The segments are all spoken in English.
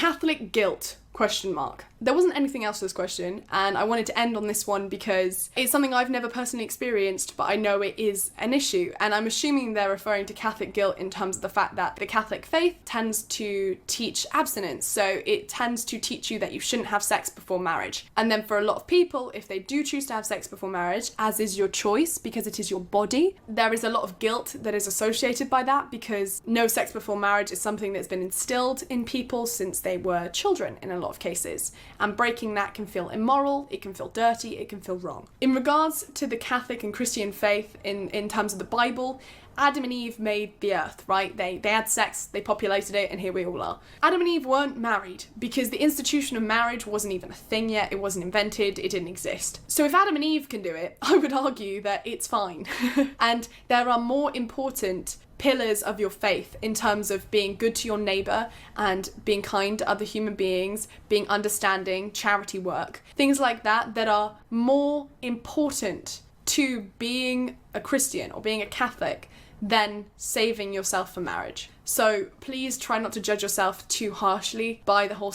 Catholic guilt? Question mark. There wasn't anything else to this question, and I wanted to end on this one because it's something I've never personally experienced, but I know it is an issue, and I'm assuming they're referring to Catholic guilt in terms of the fact that the Catholic faith tends to teach abstinence, so it tends to teach you that you shouldn't have sex before marriage. And then for a lot of people, if they do choose to have sex before marriage, as is your choice because it is your body, there is a lot of guilt that is associated by that because no sex before marriage is something that's been instilled in people since they were children in a lot of cases. And breaking that can feel immoral, it can feel dirty, it can feel wrong. In regards to the Catholic and Christian faith in terms of the Bible, Adam and Eve made the earth, right? They had sex, they populated it, and here we all are. Adam and Eve weren't married because the institution of marriage wasn't even a thing yet, it wasn't invented, it didn't exist. So if Adam and Eve can do it, I would argue that it's fine. And there are more important pillars of your faith in terms of being good to your neighbour and being kind to other human beings, being understanding, charity work, things like that that are more important to being a Christian or being a Catholic than saving yourself for marriage. So please try not to judge yourself too harshly by the whole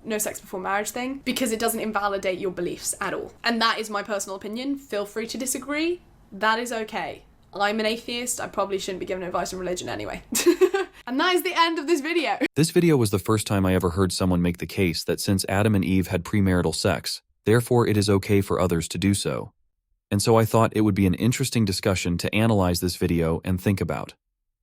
no sex before marriage thing, because it doesn't invalidate your beliefs at all. And that is my personal opinion. Feel free to disagree. That is okay. I'm an atheist, I probably shouldn't be given advice on religion anyway. And that is the end of this video. This video was the first time I ever heard someone make the case that since Adam and Eve had premarital sex, therefore it is okay for others to do so. And so I thought it would be an interesting discussion to analyze this video and think about.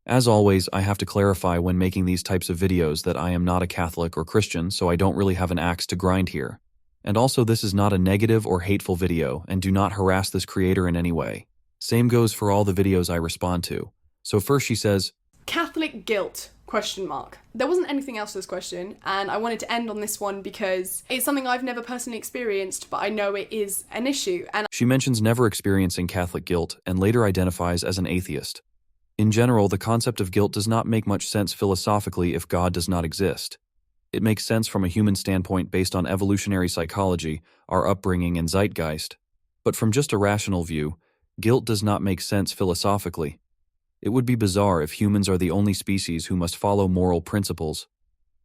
As always, I have to clarify when making these types of videos that I am not a Catholic or Christian, so I don't really have an axe to grind here. And also, this is not a negative or hateful video, and do not harass this creator in any way. Same goes for all the videos I respond to. So first she says, Catholic guilt? Question mark. There wasn't anything else to this question, and I wanted to end on this one because it's something I've never personally experienced, but I know it is an issue. And she mentions never experiencing Catholic guilt and later identifies as an atheist. In general, the concept of guilt does not make much sense philosophically if God does not exist. It makes sense from a human standpoint based on evolutionary psychology, our upbringing, and zeitgeist. But from just a rational view, guilt does not make sense philosophically. It would be bizarre if humans are the only species who must follow moral principles.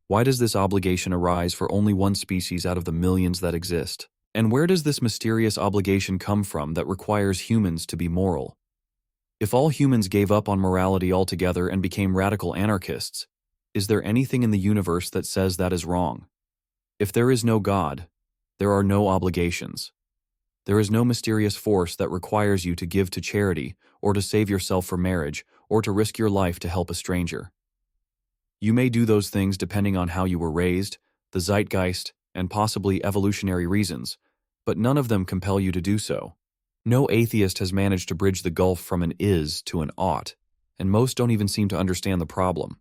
Why does this obligation arise for only one species out of the millions that exist? And where does this mysterious obligation come from that requires humans to be moral? If all humans gave up on morality altogether and became radical anarchists, is there anything in the universe that says that is wrong? If there is no God, there are no obligations. There is no mysterious force that requires you to give to charity, or to save yourself for marriage, or to risk your life to help a stranger. You may do those things depending on how you were raised, the zeitgeist, and possibly evolutionary reasons, but none of them compel you to do so. No atheist has managed to bridge the gulf from an is to an ought, and most don't even seem to understand the problem.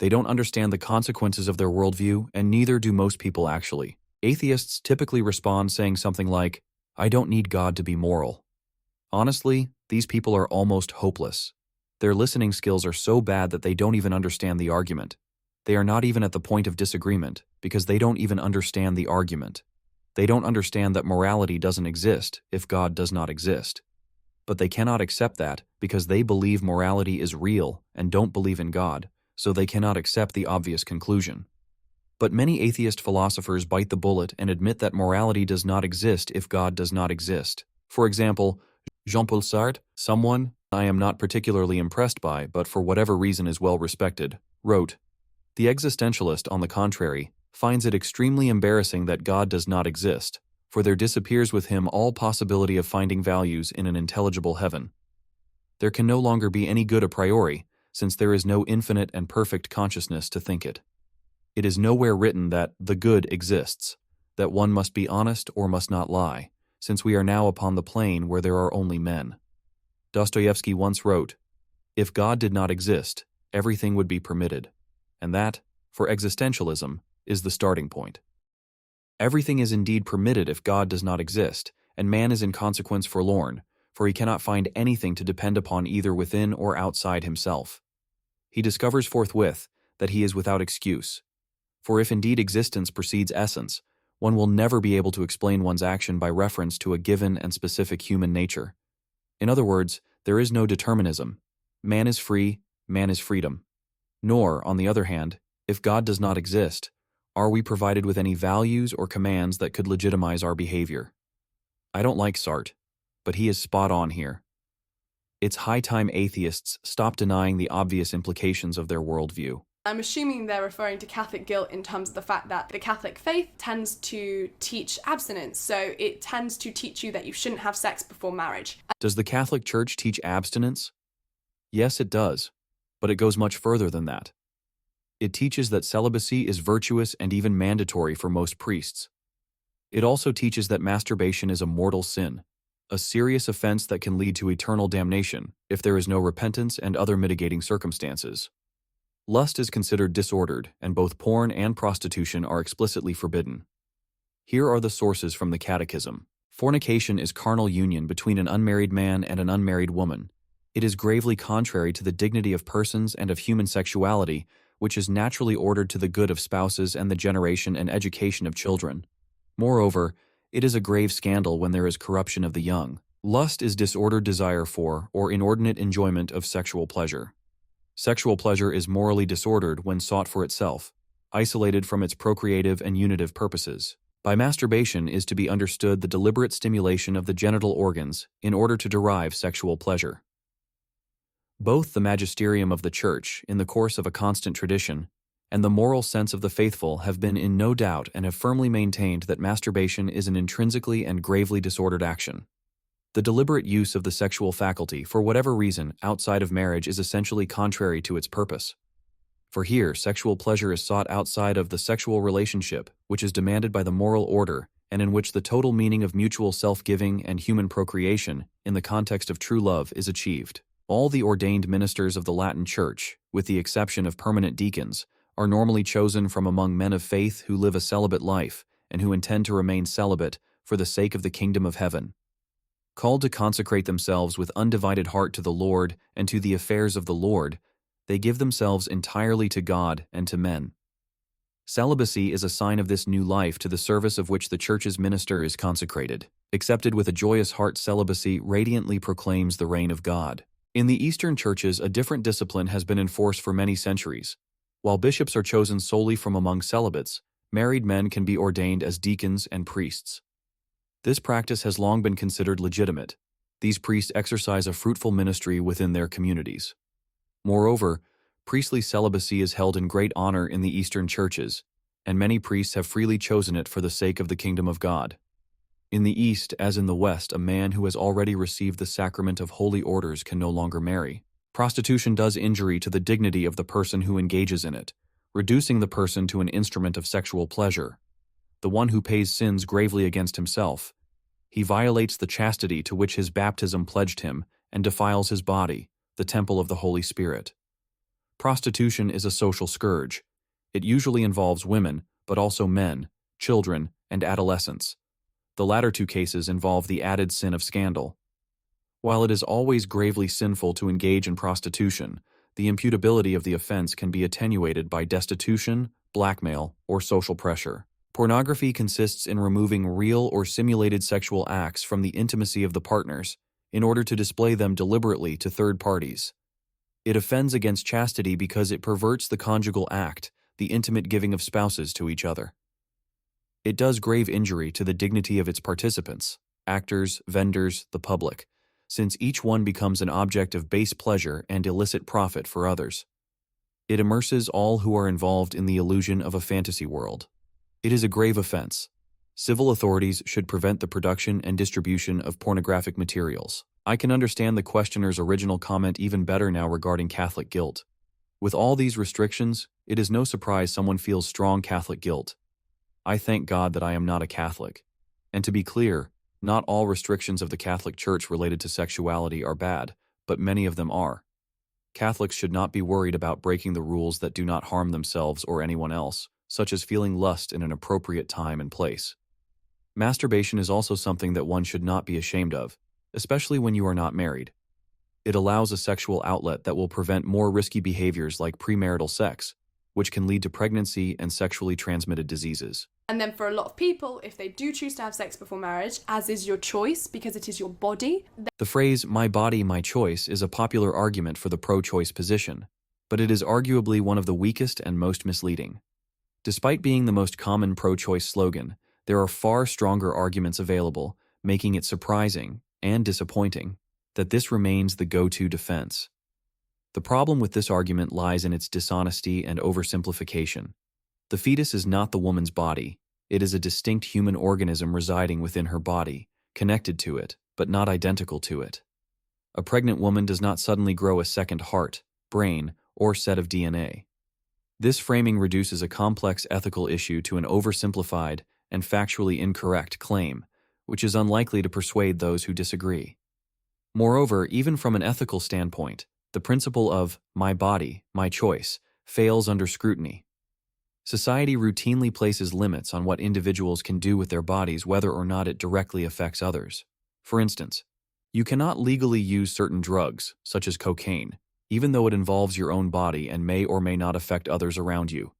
They don't understand the consequences of their worldview, and neither do most people actually. Atheists typically respond saying something like, I don't need God to be moral. Honestly, these people are almost hopeless. Their listening skills are so bad that they don't even understand the argument. They are not even at the point of disagreement, because they don't even understand the argument. They don't understand that morality doesn't exist if God does not exist. But they cannot accept that because they believe morality is real and don't believe in God, so they cannot accept the obvious conclusion. But many atheist philosophers bite the bullet and admit that morality does not exist if God does not exist. For example, Jean-Paul Sartre, someone I am not particularly impressed by, but for whatever reason is well respected, wrote, "The existentialist, on the contrary, finds it extremely embarrassing that God does not exist, for there disappears with him all possibility of finding values in an intelligible heaven. There can no longer be any good a priori, since there is no infinite and perfect consciousness to think it. It is nowhere written that the good exists, that one must be honest or must not lie, since we are now upon the plane where there are only men." Dostoevsky once wrote, "If God did not exist, everything would be permitted," and that, for existentialism, is the starting point. Everything is indeed permitted if God does not exist, and man is in consequence forlorn, for he cannot find anything to depend upon either within or outside himself. He discovers forthwith that he is without excuse. For if indeed existence precedes essence, one will never be able to explain one's action by reference to a given and specific human nature. In other words, there is no determinism. Man is free, man is freedom. Nor, on the other hand, if God does not exist, Are we provided with any values or commands that could legitimize our behavior? I don't like Sartre, but he is spot on here. It's high time atheists stop denying the obvious implications of their worldview. I'm assuming they're referring to Catholic guilt in terms of the fact that the Catholic faith tends to teach abstinence, so it tends to teach you that you shouldn't have sex before marriage. Does the Catholic Church teach abstinence? Yes, it does, but it goes much further than that. It teaches that celibacy is virtuous and even mandatory for most priests. It also teaches that masturbation is a mortal sin, a serious offense that can lead to eternal damnation if there is no repentance and other mitigating circumstances. Lust is considered disordered, and both porn and prostitution are explicitly forbidden. Here are the sources from the Catechism. Fornication is carnal union between an unmarried man and an unmarried woman. It is gravely contrary to the dignity of persons and of human sexuality, which is naturally ordered to the good of spouses and the generation and education of children. Moreover, it is a grave scandal when there is corruption of the young. Lust is disordered desire for or inordinate enjoyment of sexual pleasure. Sexual pleasure is morally disordered when sought for itself, isolated from its procreative and unitive purposes. By masturbation is to be understood the deliberate stimulation of the genital organs in order to derive sexual pleasure. Both the magisterium of the Church, in the course of a constant tradition, and the moral sense of the faithful have been in no doubt and have firmly maintained that masturbation is an intrinsically and gravely disordered action. The deliberate use of the sexual faculty, for whatever reason, outside of marriage is essentially contrary to its purpose. For here, sexual pleasure is sought outside of the sexual relationship, which is demanded by the moral order, and in which the total meaning of mutual self-giving and human procreation, in the context of true love, is achieved. All the ordained ministers of the Latin Church, with the exception of permanent deacons, are normally chosen from among men of faith who live a celibate life and who intend to remain celibate for the sake of the kingdom of heaven. Called to consecrate themselves with undivided heart to the Lord and to the affairs of the Lord, they give themselves entirely to God and to men. Celibacy is a sign of this new life to the service of which the Church's minister is consecrated. Accepted with a joyous heart, celibacy radiantly proclaims the reign of God. In the Eastern churches, a different discipline has been enforced for many centuries. While bishops are chosen solely from among celibates, married men can be ordained as deacons and priests. This practice has long been considered legitimate. These priests exercise a fruitful ministry within their communities. Moreover, priestly celibacy is held in great honor in the Eastern churches, and many priests have freely chosen it for the sake of the kingdom of God. In the East, as in the West, a man who has already received the sacrament of holy orders can no longer marry. Prostitution does injury to the dignity of the person who engages in it, reducing the person to an instrument of sexual pleasure. The one who pays sins gravely against himself. He violates the chastity to which his baptism pledged him and defiles his body, the temple of the Holy Spirit. Prostitution is a social scourge. It usually involves women, but also men, children, and adolescents. The latter two cases involve the added sin of scandal. While it is always gravely sinful to engage in prostitution, the imputability of the offense can be attenuated by destitution, blackmail, or social pressure. Pornography consists in removing real or simulated sexual acts from the intimacy of the partners in order to display them deliberately to third parties. It offends against chastity because it perverts the conjugal act, the intimate giving of spouses to each other. It does grave injury to the dignity of its participants, actors, vendors, the public, since each one becomes an object of base pleasure and illicit profit for others. It immerses all who are involved in the illusion of a fantasy world. It is a grave offense. Civil authorities should prevent the production and distribution of pornographic materials. I can understand the questioner's original comment even better now regarding Catholic guilt. With all these restrictions, it is no surprise someone feels strong Catholic guilt. I thank God that I am not a Catholic. And to be clear, not all restrictions of the Catholic Church related to sexuality are bad, but many of them are. Catholics should not be worried about breaking the rules that do not harm themselves or anyone else, such as feeling lust in an appropriate time and place. Masturbation is also something that one should not be ashamed of, especially when you are not married. It allows a sexual outlet that will prevent more risky behaviors like premarital sex, which can lead to pregnancy and sexually transmitted diseases. And then for a lot of people, if they do choose to have sex before marriage, as is your choice because it is your body. The phrase, "my body, my choice," is a popular argument for the pro-choice position, but it is arguably one of the weakest and most misleading. Despite being the most common pro-choice slogan, there are far stronger arguments available, making it surprising and disappointing that this remains the go-to defense. The problem with this argument lies in its dishonesty and oversimplification. The fetus is not the woman's body. It is a distinct human organism residing within her body, connected to it, but not identical to it. A pregnant woman does not suddenly grow a second heart, brain, or set of DNA. This framing reduces a complex ethical issue to an oversimplified and factually incorrect claim, which is unlikely to persuade those who disagree. Moreover, even from an ethical standpoint, the principle of my body, my choice, fails under scrutiny. Society routinely places limits on what individuals can do with their bodies whether or not it directly affects others. For instance, you cannot legally use certain drugs, such as cocaine, even though it involves your own body and may or may not affect others around you.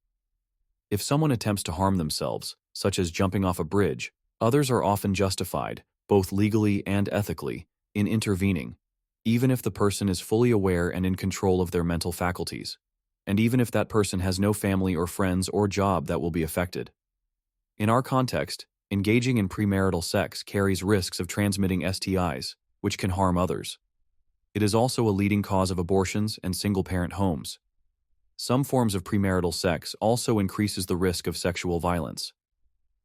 If someone attempts to harm themselves, such as jumping off a bridge, others are often justified, both legally and ethically, in intervening, even if the person is fully aware and in control of their mental faculties, and even if that person has no family or friends or job that will be affected. In our context, engaging in premarital sex carries risks of transmitting STIs, which can harm others. It is also a leading cause of abortions and single-parent homes. Some forms of premarital sex also increases the risk of sexual violence.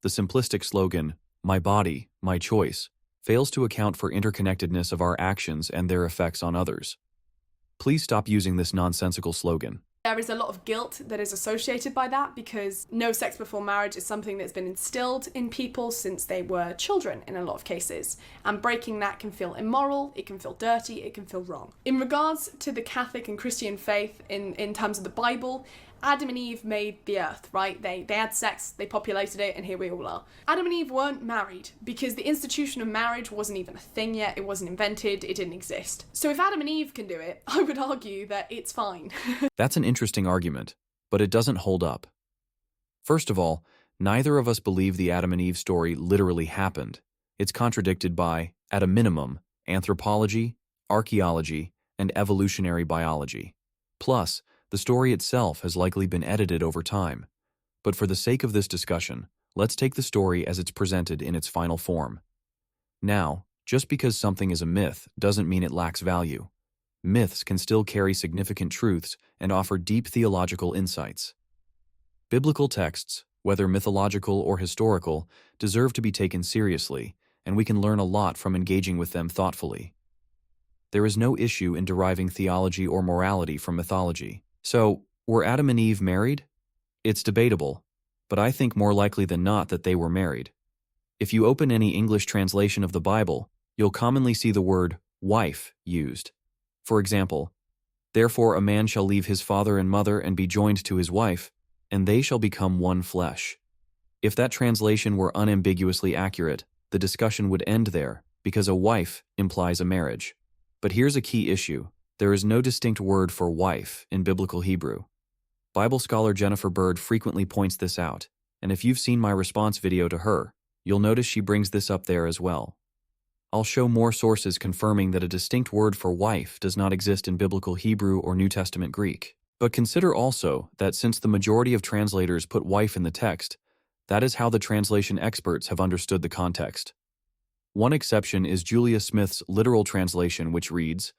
The simplistic slogan, "My body, my choice," fails to account for interconnectedness of our actions and their effects on others. Please stop using this nonsensical slogan. There is a lot of guilt that is associated by that because no sex before marriage is something that's been instilled in people since they were children in a lot of cases, and breaking that can feel immoral, it can feel dirty, it can feel wrong. In regards to the Catholic and Christian faith in terms of the Bible, Adam and Eve made the earth, right? They had sex, they populated it, and here we all are. Adam and Eve weren't married because the institution of marriage wasn't even a thing yet, it wasn't invented, it didn't exist. So if Adam and Eve can do it, I would argue that it's fine. That's an interesting argument, but it doesn't hold up. First of all, neither of us believe the Adam and Eve story literally happened. It's contradicted by, at a minimum, anthropology, archaeology, and evolutionary biology. Plus, the story itself has likely been edited over time. But for the sake of this discussion, let's take the story as it's presented in its final form. Now, just because something is a myth doesn't mean it lacks value. Myths can still carry significant truths and offer deep theological insights. Biblical texts, whether mythological or historical, deserve to be taken seriously, and we can learn a lot from engaging with them thoughtfully. There is no issue in deriving theology or morality from mythology. So, were Adam and Eve married? It's debatable, but I think more likely than not that they were married. If you open any English translation of the Bible, you'll commonly see the word wife used. For example, "Therefore a man shall leave his father and mother and be joined to his wife, and they shall become one flesh." If that translation were unambiguously accurate, the discussion would end there, because a wife implies a marriage. But here's a key issue. There is no distinct word for wife in biblical Hebrew. Bible scholar Jennifer Bird frequently points this out, and if you've seen my response video to her, you'll notice she brings this up there as well. I'll show more sources confirming that a distinct word for wife does not exist in biblical Hebrew or New Testament Greek. But consider also that since the majority of translators put wife in the text, that is how the translation experts have understood the context. One exception is Julia Smith's literal translation, which reads,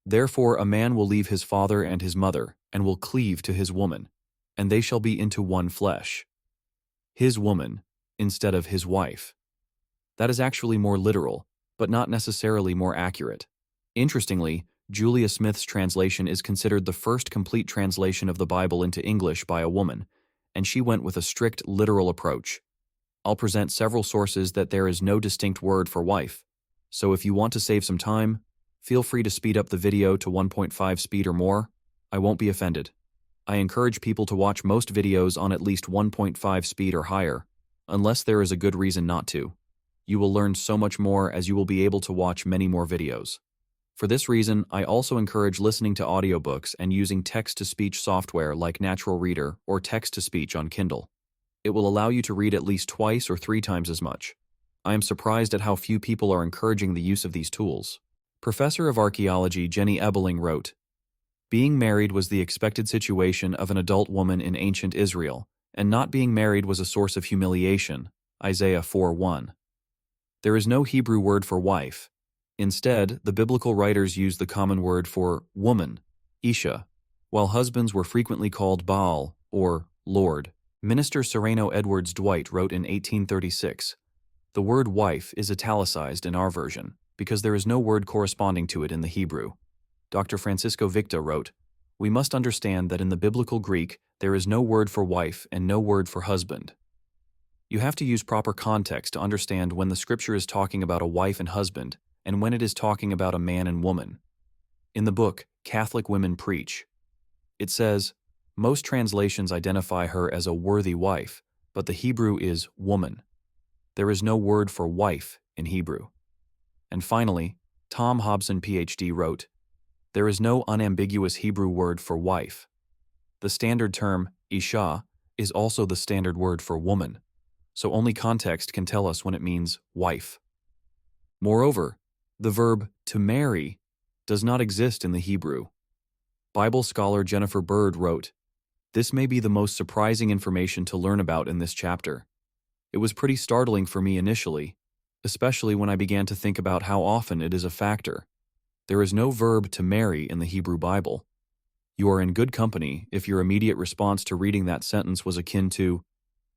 "Therefore a man will leave his father and his mother, and will cleave to his woman, and they shall be into one flesh." His woman, instead of his wife. That is actually more literal, but not necessarily more accurate. Interestingly, Julia Smith's translation is considered the first complete translation of the Bible into English by a woman, and she went with a strict literal approach. I'll present several sources that there is no distinct word for wife, so if you want to save some time, feel free to speed up the video to 1.5 speed or more. I won't be offended. I encourage people to watch most videos on at least 1.5 speed or higher, unless there is a good reason not to. You will learn so much more as you will be able to watch many more videos. For this reason, I also encourage listening to audiobooks and using text-to-speech software like Natural Reader or text-to-speech on Kindle. It will allow you to read at least twice or 3 times as much. I am surprised at how few people are encouraging the use of these tools. Professor of Archaeology Jenny Ebeling wrote, "Being married was the expected situation of an adult woman in ancient Israel, and not being married was a source of humiliation, Isaiah 4:1. There is no Hebrew word for wife. Instead, the biblical writers use the common word for woman, Isha, while husbands were frequently called Baal or Lord. Minister Sereno Edwards Dwight wrote in 1836, "The word wife is italicized in our version because there is no word corresponding to it in the Hebrew." Dr. Francisco Victa wrote, "We must understand that in the biblical Greek there is no word for wife and no word for husband. You have to use proper context to understand when the scripture is talking about a wife and husband and when it is talking about a man and woman." In the book, Catholic Women Preach, it says, "Most translations identify her as a worthy wife, but the Hebrew is woman. There is no word for wife in Hebrew." And finally, Tom Hobson, PhD, wrote, "There is no unambiguous Hebrew word for wife. The standard term, Isha, is also the standard word for woman, so only context can tell us when it means wife." Moreover, the verb to marry does not exist in the Hebrew. Bible scholar Jennifer Bird wrote, "This may be the most surprising information to learn about in this chapter. It was pretty startling for me initially, especially when I began to think about how often it is a factor. There is no verb to marry in the Hebrew Bible. You are in good company if your immediate response to reading that sentence was akin to,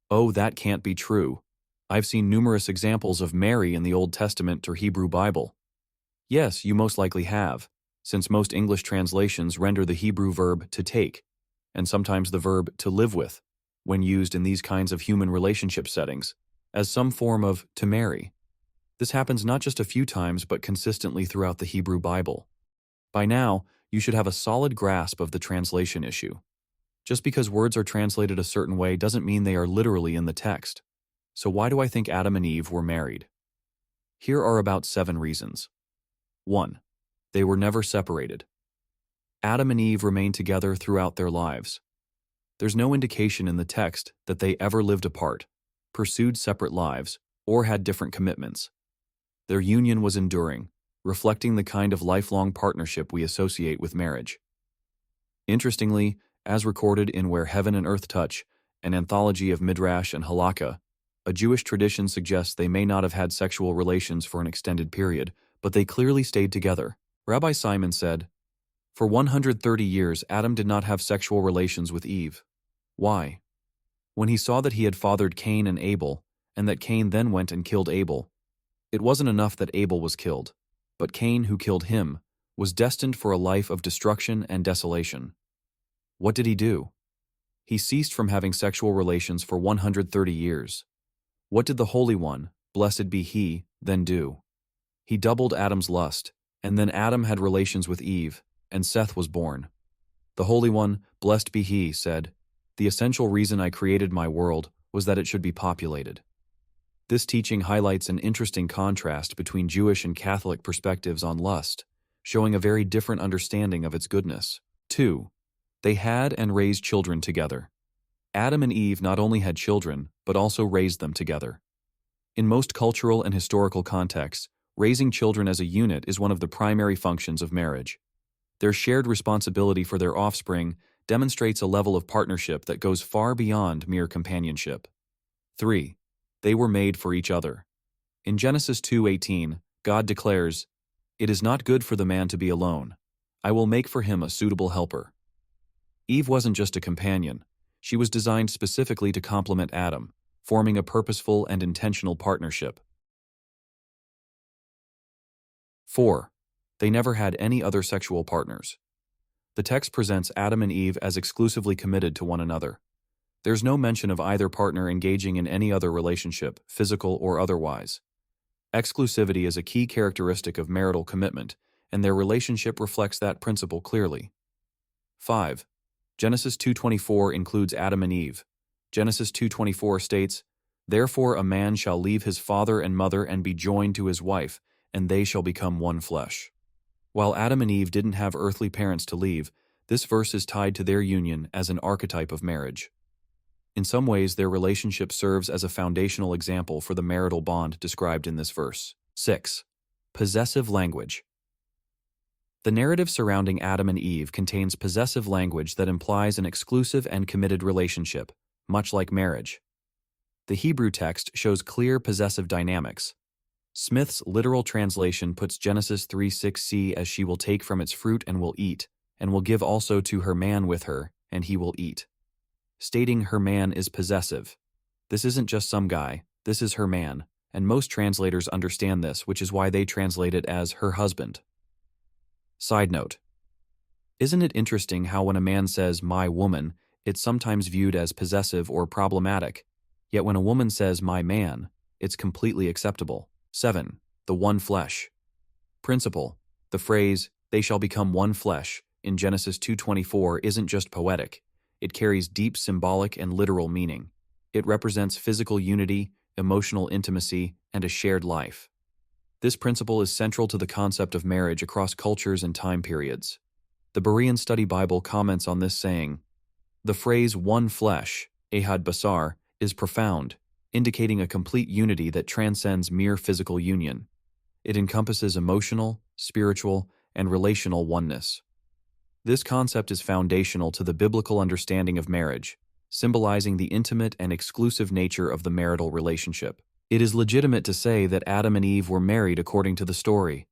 'Oh, that can't be true. I've seen numerous examples of marry in the Old Testament or Hebrew Bible.' Yes, you most likely have, since most English translations render the Hebrew verb to take, and sometimes the verb to live with, when used in these kinds of human relationship settings, as some form of to marry. This happens not just a few times but consistently throughout the Hebrew Bible. By now, you should have a solid grasp of the translation issue. Just because words are translated a certain way doesn't mean they are literally in the text. So why do I think Adam and Eve were married? Here are about 7 reasons. 1. They were never separated. Adam and Eve remained together throughout their lives. There's no indication in the text that they ever lived apart, pursued separate lives, or had different commitments. Their union was enduring, reflecting the kind of lifelong partnership we associate with marriage. Interestingly, as recorded in Where Heaven and Earth Touch, an anthology of Midrash and Halakha, a Jewish tradition suggests they may not have had sexual relations for an extended period, but they clearly stayed together. Rabbi Simon said, "For 130 years Adam did not have sexual relations with Eve. Why? When he saw that he had fathered Cain and Abel, and that Cain then went and killed Abel, it wasn't enough that Abel was killed, but Cain, who killed him, was destined for a life of destruction and desolation. What did he do? He ceased from having sexual relations for 130 years. What did the Holy One, blessed be He, then do? He doubled Adam's lust, and then Adam had relations with Eve, and Seth was born. The Holy One, blessed be He, said, 'The essential reason I created my world was that it should be populated.'" This teaching highlights an interesting contrast between Jewish and Catholic perspectives on lust, showing a very different understanding of its goodness. 2. They had and raised children together. Adam and Eve not only had children, but also raised them together. In most cultural and historical contexts, raising children as a unit is one of the primary functions of marriage. Their shared responsibility for their offspring demonstrates a level of partnership that goes far beyond mere companionship. 3. They were made for each other. In Genesis 2:18, God declares, "It is not good for the man to be alone. I will make for him a suitable helper." Eve wasn't just a companion. She was designed specifically to complement Adam, forming a purposeful and intentional partnership. 4. They never had any other sexual partners. The text presents Adam and Eve as exclusively committed to one another. There's no mention of either partner engaging in any other relationship, physical or otherwise. Exclusivity is a key characteristic of marital commitment, and their relationship reflects that principle clearly. 5. Genesis 2:24 includes Adam and Eve. Genesis 2:24 states, "Therefore a man shall leave his father and mother and be joined to his wife, and they shall become one flesh." While Adam and Eve didn't have earthly parents to leave, this verse is tied to their union as an archetype of marriage. In some ways, their relationship serves as a foundational example for the marital bond described in this verse. 6. Possessive language. The narrative surrounding Adam and Eve contains possessive language that implies an exclusive and committed relationship, much like marriage. The Hebrew text shows clear possessive dynamics. Smith's literal translation puts Genesis 3:6c as she will take from its fruit and will eat, and will give also to her man with her, and he will eat, stating her man is possessive. This isn't just some guy, this is her man, and most translators understand this, which is why they translate it as her husband. Side note. Isn't it interesting how when a man says my woman, it's sometimes viewed as possessive or problematic, yet when a woman says my man, it's completely acceptable. 7. The one flesh. Principle. The phrase, they shall become one flesh, in Genesis 2:24 isn't just poetic. It carries deep symbolic and literal meaning. It represents physical unity, emotional intimacy, and a shared life. This principle is central to the concept of marriage across cultures and time periods. The Berean Study Bible comments on this saying, the phrase one flesh, ehad basar, is profound, indicating a complete unity that transcends mere physical union. It encompasses emotional, spiritual, and relational oneness. This concept is foundational to the biblical understanding of marriage, symbolizing the intimate and exclusive nature of the marital relationship. It is legitimate to say that Adam and Eve were married according to the story.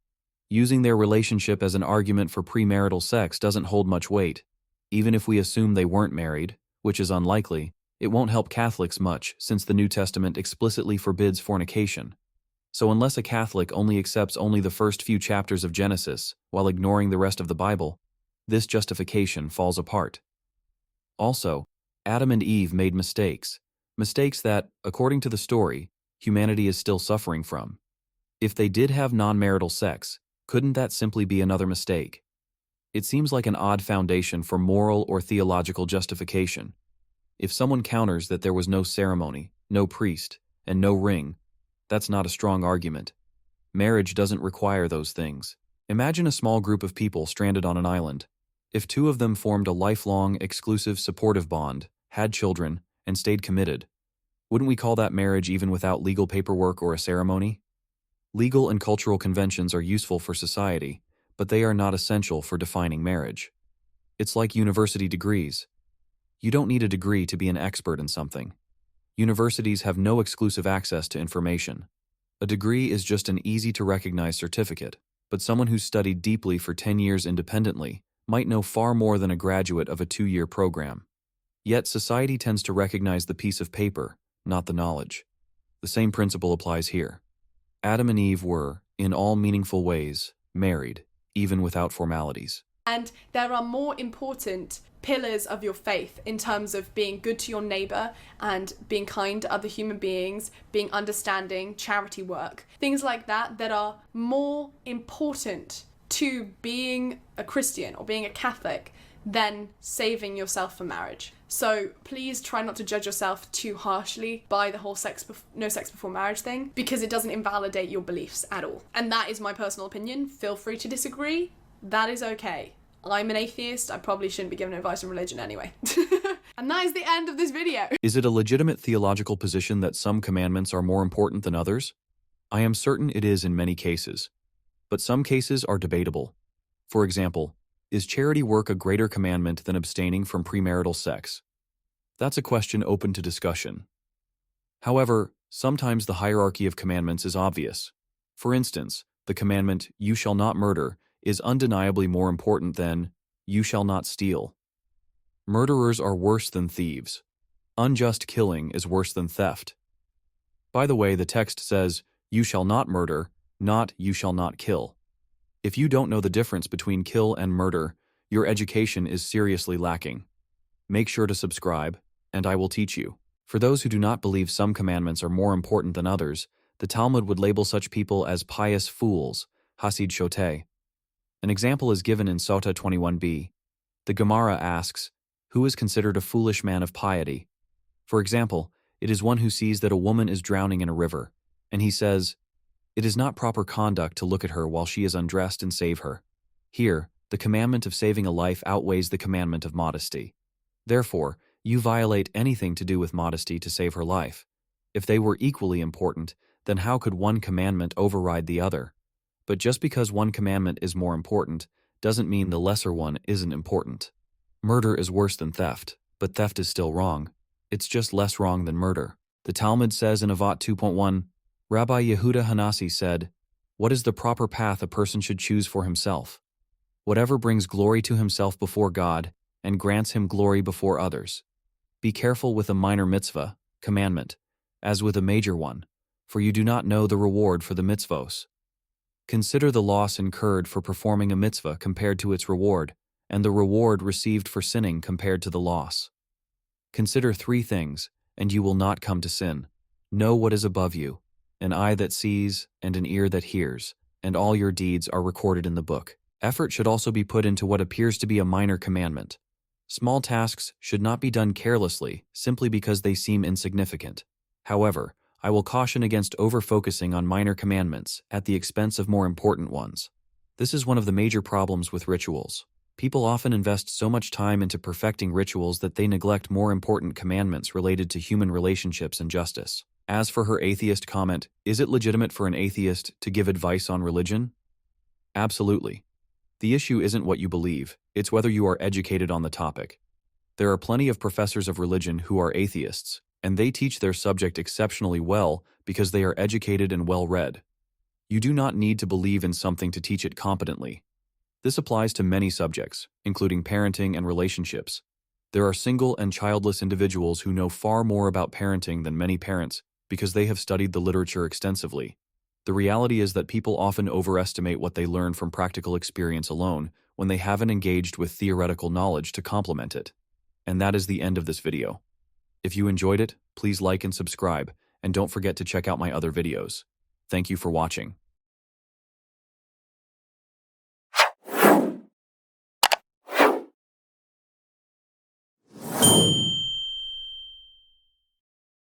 Using their relationship as an argument for premarital sex doesn't hold much weight. Even if we assume they weren't married, which is unlikely, it won't help Catholics much since the New Testament explicitly forbids fornication. So unless a Catholic only accepts only the first few chapters of Genesis while ignoring the rest of the Bible, this justification falls apart. Also, Adam and Eve made mistakes that, according to the story, humanity is still suffering from. If they did have non-marital sex, couldn't that simply be another mistake? It seems like an odd foundation for moral or theological justification. If someone counters that there was no ceremony, no priest, and no ring, that's not a strong argument. Marriage doesn't require those things. Imagine a small group of people stranded on an island. If two of them formed a lifelong, exclusive, supportive bond, had children, and stayed committed, wouldn't we call that marriage even without legal paperwork or a ceremony? Legal and cultural conventions are useful for society, but they are not essential for defining marriage. It's like university degrees. You don't need a degree to be an expert in something. Universities have no exclusive access to information. A degree is just an easy-to-recognize certificate, but someone who's studied deeply for 10 years independently might know far more than a graduate of a 2-year program. Yet society tends to recognize the piece of paper, not the knowledge. The same principle applies here. Adam and Eve were, in all meaningful ways, married, even without formalities. And there are more important pillars of your faith in terms of being good to your neighbor and being kind to other human beings, being understanding, charity work, things like that that are more important to being a Christian or being a Catholic than saving yourself for marriage. So please try not to judge yourself too harshly by the whole no sex before marriage thing, because it doesn't invalidate your beliefs at all. And that is my personal opinion. Feel free to disagree. That is okay. I'm an atheist. I probably shouldn't be giving advice on religion anyway. And that is the end of this video. Is it a legitimate theological position that some commandments are more important than others? I am certain it is in many cases, but some cases are debatable. For example, is charity work a greater commandment than abstaining from premarital sex? That's a question open to discussion. However, sometimes the hierarchy of commandments is obvious. For instance, the commandment, "You shall not murder," is undeniably more important than, "You shall not steal." Murderers are worse than thieves. Unjust killing is worse than theft. By the way, the text says, "You shall not murder," not "You shall not kill." If you don't know the difference between kill and murder, your education is seriously lacking. Make sure to subscribe, and I will teach you. For those who do not believe some commandments are more important than others, the Talmud would label such people as pious fools, Hasid Shoteh. An example is given in Sota 21b. The Gemara asks, who is considered a foolish man of piety? For example, it is one who sees that a woman is drowning in a river, and he says, it is not proper conduct to look at her while she is undressed and save her. Here, the commandment of saving a life outweighs the commandment of modesty. Therefore, you violate anything to do with modesty to save her life. If they were equally important, then how could one commandment override the other? But just because one commandment is more important, doesn't mean the lesser one isn't important. Murder is worse than theft, but theft is still wrong. It's just less wrong than murder. The Talmud says in Avat 2.1, Rabbi Yehuda Hanasi said, "What is the proper path a person should choose for himself? Whatever brings glory to himself before God and grants him glory before others. Be careful with a minor mitzvah, commandment, as with a major one, for you do not know the reward for the mitzvos. Consider the loss incurred for performing a mitzvah compared to its reward, and the reward received for sinning compared to the loss. Consider 3 things, and you will not come to sin. Know what is above you, an eye that sees and an ear that hears, and all your deeds are recorded in the book." Effort should also be put into what appears to be a minor commandment. Small tasks should not be done carelessly simply because they seem insignificant. However, I will caution against over-focusing on minor commandments at the expense of more important ones. This is one of the major problems with rituals. People often invest so much time into perfecting rituals that they neglect more important commandments related to human relationships and justice. As for her atheist comment, is it legitimate for an atheist to give advice on religion? Absolutely. The issue isn't what you believe, it's whether you are educated on the topic. There are plenty of professors of religion who are atheists, and they teach their subject exceptionally well because they are educated and well-read. You do not need to believe in something to teach it competently. This applies to many subjects, including parenting and relationships. There are single and childless individuals who know far more about parenting than many parents because they have studied the literature extensively. The reality is that people often overestimate what they learn from practical experience alone when they haven't engaged with theoretical knowledge to complement it. And that is the end of this video. If you enjoyed it, please like and subscribe, and don't forget to check out my other videos. Thank you for watching.